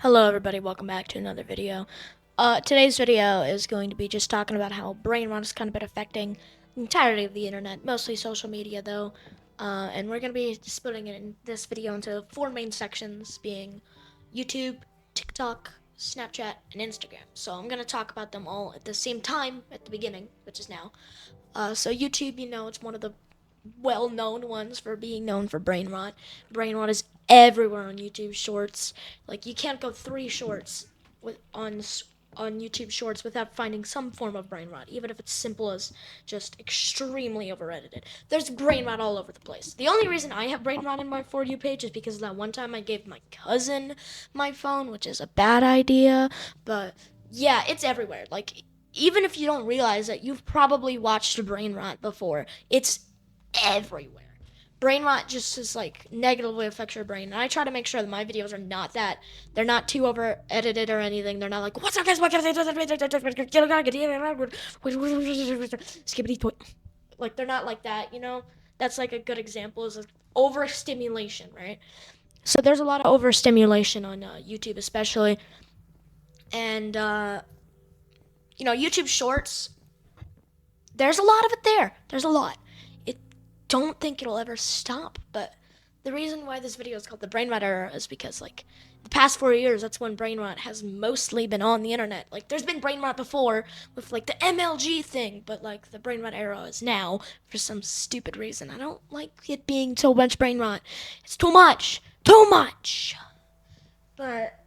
Hello everybody, welcome back to another video. Today's video is going to be just talking about how brain rot has kind of been affecting the entirety of the internet, mostly social media though. And we're going to be splitting it in this video into four main sections, being YouTube, TikTok, Snapchat, and Instagram. So I'm going to talk about them all at the same time at the beginning, which is now. So YouTube, it's one of the well-known ones for being known for brain rot. Brain rot is everywhere on YouTube Shorts. Like you can't go three shorts on YouTube Shorts without finding some form of brain rot, even if it's simple as just extremely over-edited. There's brain rot all over the place. The only reason I have brain rot in my For You page is because that one time I gave my cousin my phone, which is a bad idea, but yeah, it's everywhere. Like even if you don't realize it, you've probably watched brain rot before. It's everywhere. Brain rot just is like negatively affects your brain. And I try to make sure that my videos are not that. They're not too over edited or anything. They're not like, what's up guys, what can I say? Skippity toy. Like they're not like that. That's like a good example is like overstimulation, right? So there's a lot of overstimulation on YouTube especially. And YouTube Shorts, there's a lot of it there. There's a lot. It don't think it'll ever stop, but the reason why this video is called the brain rot era is because like the past 4 years, that's when brain rot has mostly been on the internet. Like there's been brain rot before with like the MLG thing, but like the brain rot era is now for some stupid reason. I don't like it being so much brain rot. It's too much. Too much. But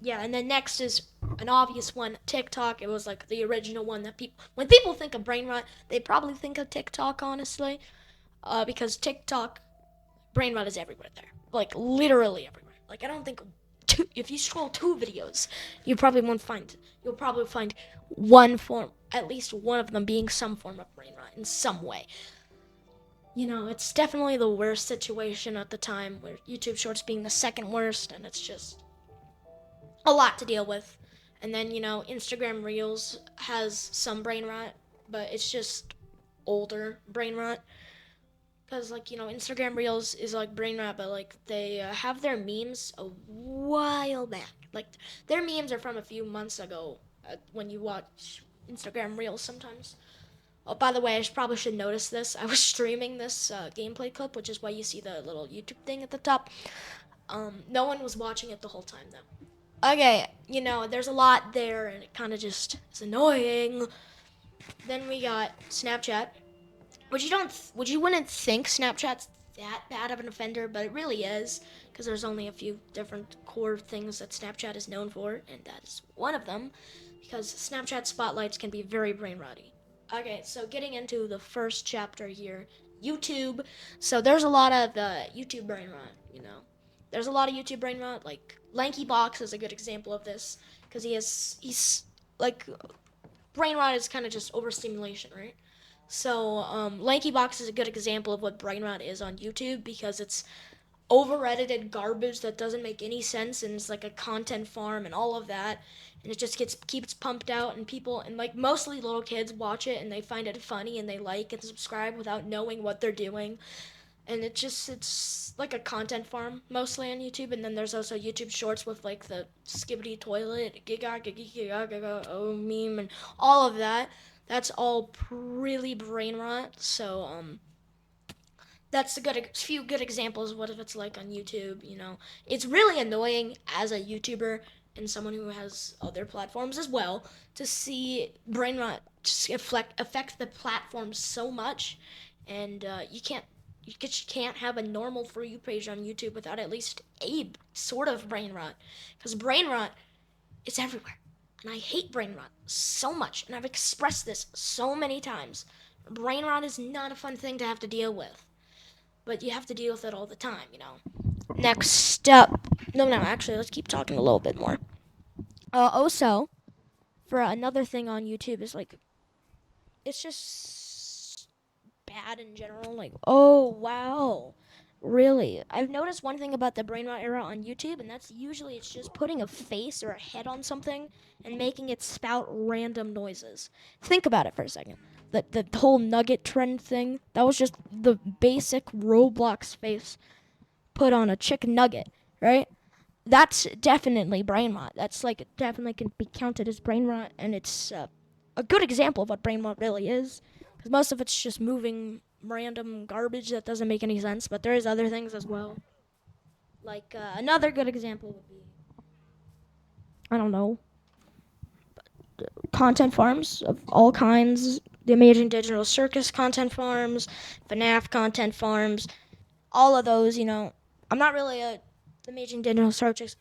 yeah, and then next is an obvious one, TikTok. It was like the original one that when people think of brain rot, they probably think of TikTok, honestly, because TikTok brain rot is everywhere there, like literally everywhere. Like I don't think if you scroll two videos, you'll probably find one form, at least one of them being some form of brain rot in some way. It's definitely the worst situation at the time, where YouTube Shorts being the second worst, and it's just a lot to deal with. And then, Instagram Reels has some brain rot, but it's just older brain rot. Because, like, Instagram Reels is like brain rot, but, like, they have their memes a while back. Like, their memes are from a few months ago when you watch Instagram Reels sometimes. Oh, by the way, I probably should notice this. I was streaming this gameplay clip, which is why you see the little YouTube thing at the top. No one was watching it the whole time, though. Okay, there's a lot there, and it kind of just is annoying. Then we got Snapchat, which you wouldn't think Snapchat's that bad of an offender, but it really is, because there's only a few different core things that Snapchat is known for, and that is one of them, because Snapchat spotlights can be very brain rotty. Okay, so getting into the first chapter here, YouTube. So there's a lot of YouTube brain rot. There's a lot of YouTube brain rot. Like Lanky Box is a good example of this because he's like brain rot is kind of just overstimulation, right? So Lanky Box is a good example of what brain rot is on YouTube because it's over-edited garbage that doesn't make any sense, and it's like a content farm and all of that, and it just keeps pumped out, and people, and like mostly little kids watch it and they find it funny and they like and subscribe without knowing what they're doing. And it's like a content farm mostly on YouTube. And then there's also YouTube Shorts with like the skibbity toilet giga giga giga giga oh meme and all of that. That's all really brain rot. So that's a few good examples of what it's like on YouTube. It's really annoying as a YouTuber and someone who has other platforms as well to see brain rot just affect the platform so much, and you can't have a normal For You page on YouTube without at least a sort of brain rot, because brain rot is everywhere, and I hate brain rot so much, and I've expressed this so many times. Brain rot is not a fun thing to have to deal with, but you have to deal with it all the time. Next up, no, actually, let's keep talking a little bit more. Also, for another thing on YouTube is like, it's just bad in general. Like, oh wow, really? I've noticed one thing about the brain rot era on YouTube, and that's usually it's just putting a face or a head on something and making it spout random noises. Think about it for a second. The whole nugget trend thing, that was just the basic Roblox face put on a chicken nugget, right? that's definitely brain rot. That's like definitely can be counted as brain rot, and it's a good example of what brain rot really is. Because most of it's just moving random garbage that doesn't make any sense. But there is other things as well. Like another good example would be, I don't know, content farms of all kinds. The Amazing Digital Circus content farms, FNAF content farms, all of those. I'm not really a Amazing Digital Circus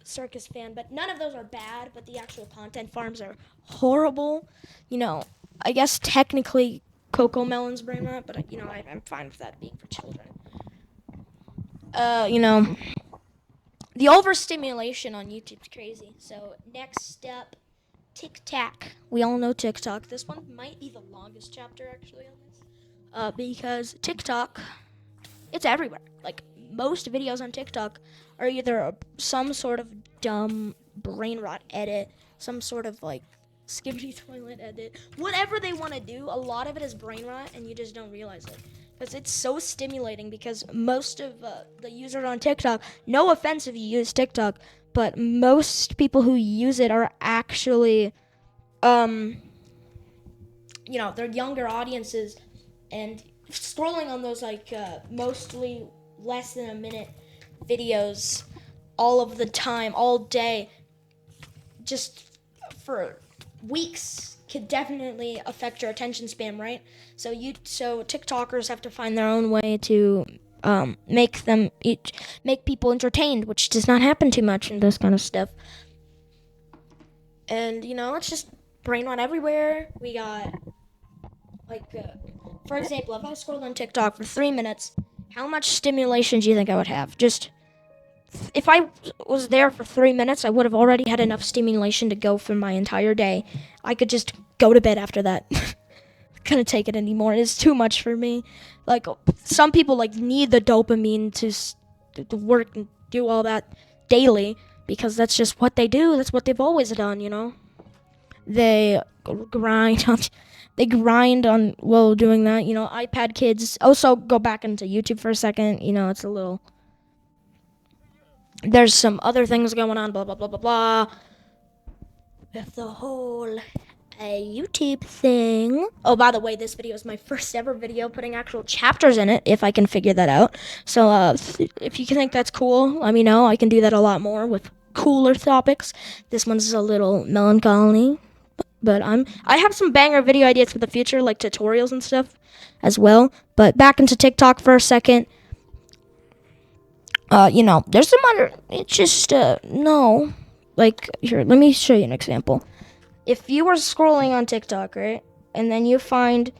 fan, but none of those are bad. But the actual content farms are horrible. You know, I guess technically Coco Melon's brain rot, but I'm fine with that being for children. You know, the overstimulation on YouTube's crazy. So next step, TikTok. We all know TikTok. This one might be the longest chapter actually on this, because TikTok, it's everywhere. Like most videos on TikTok are either some sort of dumb brain rot edit, some sort of like skippy toilet edit, whatever they want to do. A lot of it is brain rot, and you just don't realize it because it's so stimulating. Because most of the users on TikTok, no offense if you use TikTok, but most people who use it are actually they're younger audiences, and scrolling on those like mostly less than a minute videos all of the time, all day, just for weeks, could definitely affect your attention span, right? So TikTokers have to find their own way to make people entertained, which does not happen too much in this kind of stuff. And it's just brain rot everywhere. We got like, for example, if I scrolled on TikTok for 3 minutes, how much stimulation do you think I would have? Just if I was there for 3 minutes, I would have already had enough stimulation to go for my entire day. I could just go to bed after that. Couldn't take it anymore. It's too much for me. Like some people like need the dopamine to work and do all that daily because that's just what they do. That's what they've always done. They grind on. They grind on while doing that. iPad kids. Also, go back into YouTube for a second. It's a little. There's some other things going on. Blah blah blah blah blah. With the whole YouTube thing. Oh, by the way, this video is my first ever video putting actual chapters in it, if I can figure that out. So, if you think that's cool, let me know. I can do that a lot more with cooler topics. This one's a little melancholy, but I have some banger video ideas for the future, like tutorials and stuff, as well. But back into TikTok for a second. There's some other. It's just no. Like here, let me show you an example. If you were scrolling on TikTok, right, and then you find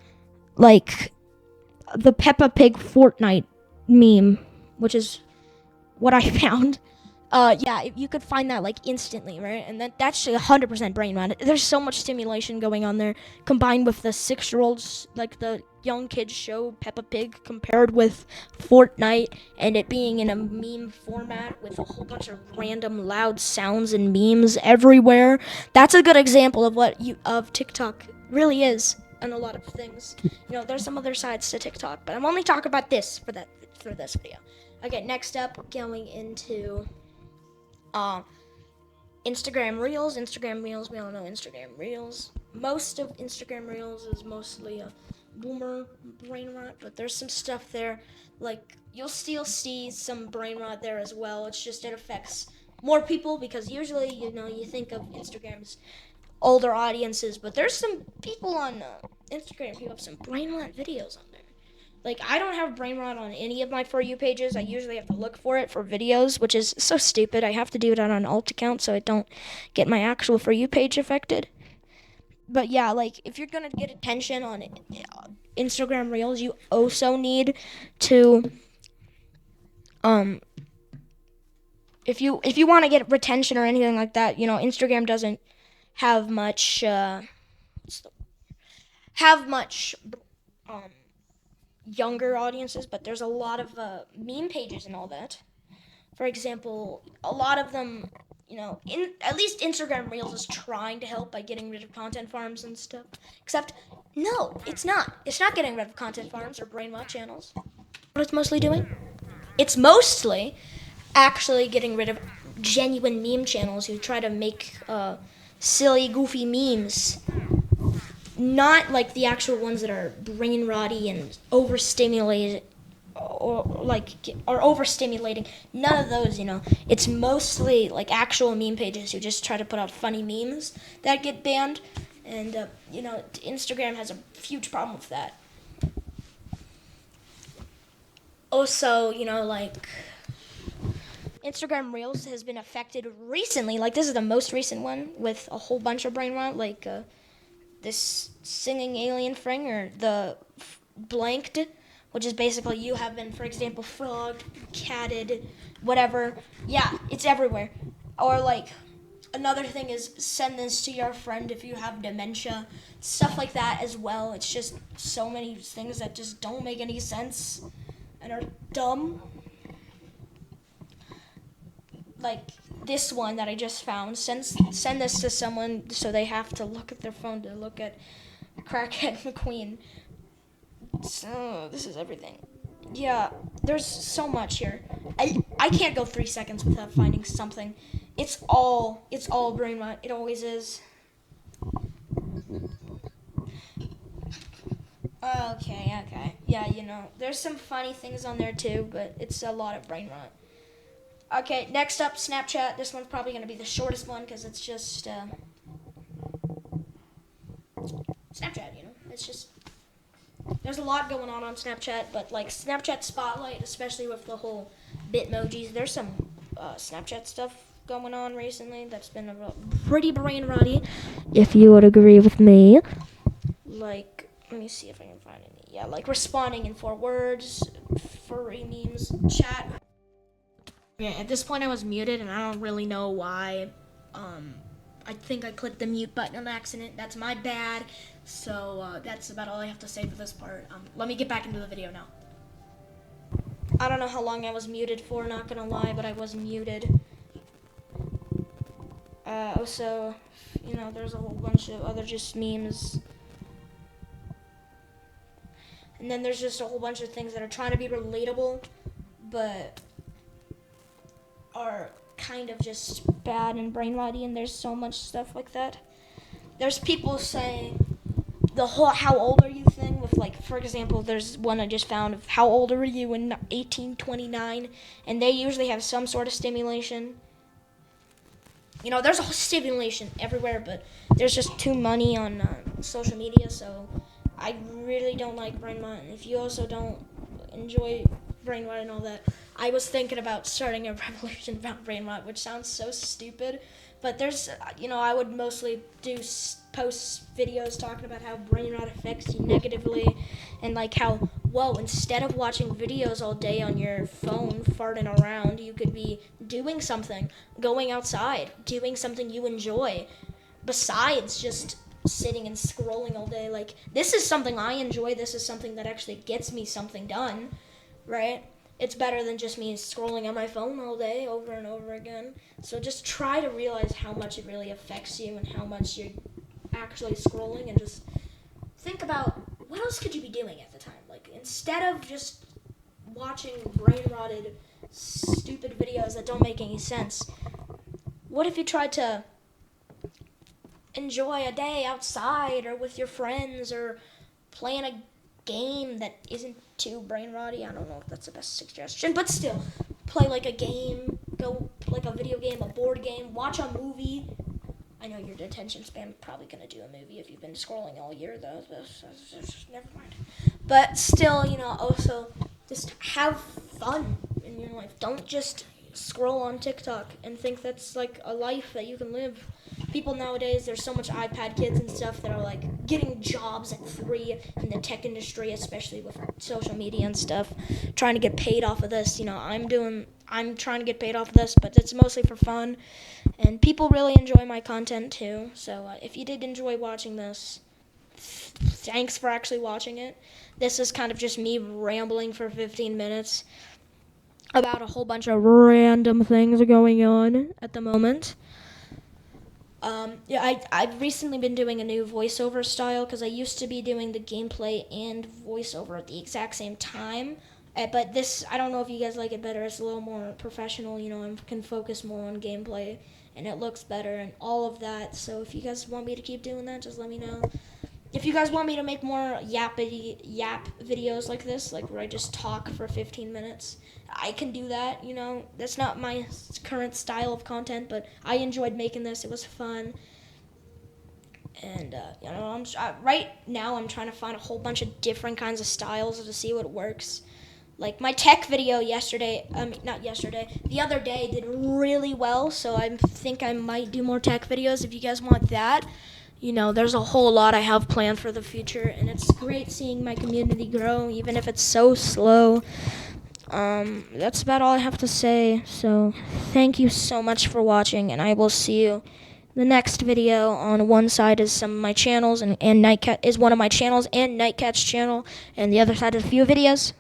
like the Peppa Pig Fortnite meme, which is what I found. If you could find that like instantly, right? And that's 100% brain rot. There's so much stimulation going on there, combined with the 6-year-olds, like the young kids show Peppa Pig compared with Fortnite, and it being in a meme format with a whole bunch of random loud sounds and memes everywhere. That's a good example of what of TikTok really is, and a lot of things. There's some other sides to TikTok, but I'm only talking about this for this video. Okay, next up, we're going into Instagram Reels. We all know Instagram Reels. Most of Instagram Reels is mostly a boomer brain rot, but there's some stuff there. Like, you'll still see some brain rot there as well. It's just it affects more people because usually, you think of Instagram's older audiences, but there's some people on Instagram who have some brain rot videos on there. Like, I don't have brain rot on any of my For You pages. I usually have to look for it for videos, which is so stupid. I have to do it on an alt account so I don't get my actual For You page affected. But yeah, like, if you're going to get attention on Instagram Reels, you also need to, if you want to get retention or anything like that, Instagram doesn't have much, younger audiences, but there's a lot of meme pages and all that. For example, a lot of them, at least Instagram Reels is trying to help by getting rid of content farms and stuff. Except, no, it's not. It's not getting rid of content farms or brain rot channels. What it's mostly doing? It's mostly actually getting rid of genuine meme channels who try to make silly, goofy memes. Not like the actual ones that are brain rotty and overstimulated or like are overstimulating. None of those, It's mostly like actual meme pages who just try to put out funny memes that get banned. And Instagram has a huge problem with that. Also, like Instagram Reels has been affected recently. Like this is the most recent one with a whole bunch of brain rot. Like this singing alien thing, or the blanked, which is basically you have been, for example, frogged, catted, whatever. Yeah, it's everywhere. Or like another thing is send this to your friend if you have dementia, stuff like that as well. It's just so many things that just don't make any sense and are dumb. Like this one that I just found, send this to someone so they have to look at their phone to look at Crackhead McQueen. So this is everything. Yeah, there's so much here. I can't go 3 seconds without finding something. It's all brain rot. It always is. Okay. Yeah, there's some funny things on there too, but it's a lot of brain rot. Okay, next up, Snapchat. This one's probably going to be the shortest one because it's just Snapchat, It's just, there's a lot going on Snapchat, but like Snapchat Spotlight, especially with the whole Bitmojis, there's some Snapchat stuff going on recently that's been pretty brain rotty, if you would agree with me. Like, let me see if I can find any. Yeah, like responding in 4 words, furry memes, chat. Yeah, at this point I was muted, and I don't really know why. I think I clicked the mute button on accident. That's my bad. So that's about all I have to say for this part. Let me get back into the video now. I don't know how long I was muted for, not gonna lie, but I was muted. Also, there's a whole bunch of other just memes. And then there's just a whole bunch of things that are trying to be relatable, but are kind of just bad and brain rotty, and there's so much stuff like that. There's people saying the whole "how old are you" thing with, like, for example, there's one I just found of "how old are you in 1829," and they usually have some sort of stimulation. There's a whole stimulation everywhere, but there's just too many on social media, so I really don't like brain rot. And if you also don't enjoy brain rot and all that, I was thinking about starting a revolution about brain rot, which sounds so stupid, but there's, I would mostly post videos talking about how brain rot affects you negatively, and like how, instead of watching videos all day on your phone farting around, you could be doing something, going outside, doing something you enjoy, besides just sitting and scrolling all day. Like, this is something I enjoy. This is something that actually gets me something done, right? It's better than just me scrolling on my phone all day over and over again. So just try to realize how much it really affects you and how much you're actually scrolling, and just think about what else could you be doing at the time. Like, instead of just watching brain-rotted, stupid videos that don't make any sense, what if you tried to enjoy a day outside or with your friends, or playing a game that isn't too brain rotty? I don't know if that's the best suggestion, but still, play like a game, go like a video game, a board game, watch a movie. I know your attention span probably gonna do a movie if you've been scrolling all year, though. Never mind. But still, also just have fun in your life. Don't just scroll on TikTok and think that's like a life that you can live. People nowadays, there's so much iPad kids and stuff that are like getting jobs at 3 in the tech industry, especially with social media and stuff, trying to get paid off of this. I'm trying to get paid off of this, but it's mostly for fun, and people really enjoy my content too. So if you did enjoy watching this, thanks for actually watching it. This is kind of just me rambling for 15 minutes about a whole bunch of random things going on at the moment. I've recently been doing a new voiceover style, because I used to be doing the gameplay and voiceover at the exact same time. But this, I don't know if you guys like it better. It's a little more professional, you know. I can focus more on gameplay, and it looks better and all of that. So if you guys want me to keep doing that, just let me know. If you guys want me to make more yap videos like this, like where I just talk for 15 minutes, I can do that. You know, that's not my current style of content, but I enjoyed making this. It was fun. And you know, right now I'm trying to find a whole bunch of different kinds of styles to see what works. Like my tech video the other day did really well, so I think I might do more tech videos if you guys want that. You know, there's a whole lot I have planned for the future, and it's great seeing my community grow, even if it's so slow. That's about all I have to say, so thank you so much for watching, and I will see you the next video. On one side is some of my channels, and Nightcat is one of my channels, and Nightcat's channel, and the other side is a few videos.